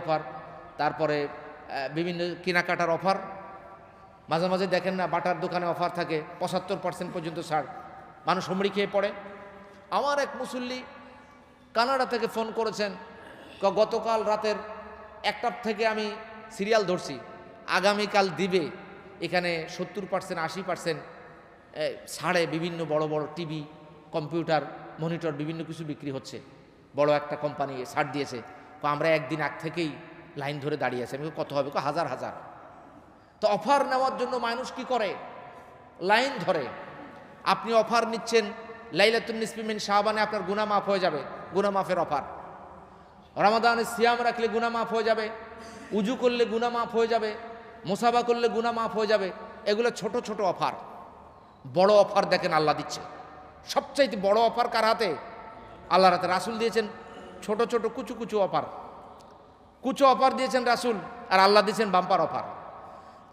Offer, তারপরে বিভিন্ন কেনাকাটার অফার। মাঝে মাঝে দেখেন না বাটার দোকানে অফার থাকে, 75% পর্যন্ত ছাড়, মানুষ হুমড়ি খেয়ে পড়ে। আমার এক মুসল্লি কানাডা থেকে ফোন করেছেন, গতকাল রাতের 1টা থেকে আমি সিরিয়াল ধরছি, আগামীকাল দিবে এখানে 70% 80% ছাড়ে বিভিন্ন বড় বড় টিভি, কম্পিউটার, মনিটর বিভিন্ন কিছু বিক্রি হচ্ছে, বড় একটা কোম্পানি ছাড় দিয়েছে। আমরা একদিন আগ থেকেই লাইন ধরে দাঁড়িয়ে আছি। আমি কত হবে? হাজার হাজার। তো অফার নেওয়ার জন্য মানুষ কি করে? লাইন ধরে। আপনি অফার নিচ্ছেন, লাইলাতুন নিসফি মিন শাবানে আপনার গুনাহ মাফ হয়ে যাবে, গুনাহ মাফের অফার। রমাদানে সিয়াম রাখলে গুনাহ মাফ হয়ে যাবে, উজু করলে গুনাহ মাফ হয়ে যাবে, মুসাফা করলে গুনাহ মাফ হয়ে যাবে। এগুলো ছোট ছোট অফার। বড় অফার দেখেন আল্লাহ দিচ্ছে। সবচাইতে বড় অফার কার হাতে? আল্লাহর হাতে। রাসূল দিয়েছেন ছোট ছোট কুচু কুচু অফার, কুচু অফার দিয়েছেন রাসূল, আর আল্লাহ দিয়েছেন বাম্পার অফার।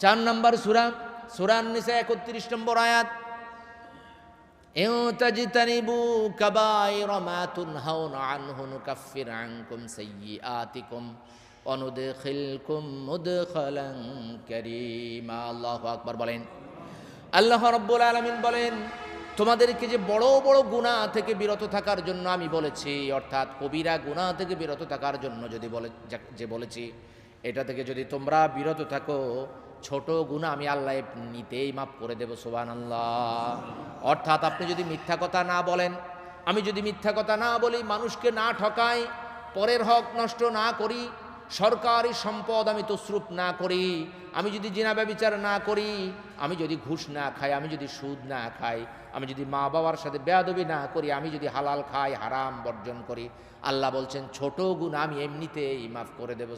4 নম্বর সূরা, সূরা আন-নিসা 31 নম্বর আয়াত, ইন তাজতানিবু কাবায়িরা মা তুনহাউনা আনহু নুকাফির আনকুম সাইয়্যাতিকুম ওয়া নুদখিলকুম মুদখালান কারীমা। আল্লাহু আকবার বলেন। আল্লাহ রাব্বুল আলামিন বলেন, তোমাদেরকে যে বড় বড় গুনাহ থেকে বিরত থাকার জন্য আমি বলেছি, অর্থাৎ কবিরা গুনাহ থেকে বিরত থাকার জন্য যে বলেছি, এটা থেকে যদি তোমরা বিরত থাকো, ছোট গুনাহ আমি আল্লাহ নিতেই মাফ করে দেব। সুবহানাল্লাহ। অর্থাৎ আপনি যদি মিথ্যা কথা না বলেন, আমি যদি মিথ্যা কথা না বলি, মানুষকে না ঠকাই, পরের হক নষ্ট না করি, সরকারি সম্পদ আমি তসরুপ না করি, আমি যদি জিনা ব্যভিচার না করি, আমি যদি ঘুষ না খাই, আমি যদি সুদ না খাই, আমি যদি মা বাবার সাথে বেয়াদবি না করি, আমি যদি হালাল খাই, হারাম বর্জন করি, আল্লাহ বলছেন ছোট গুনাহ আমি এমনিতেই মাফ করে দেব।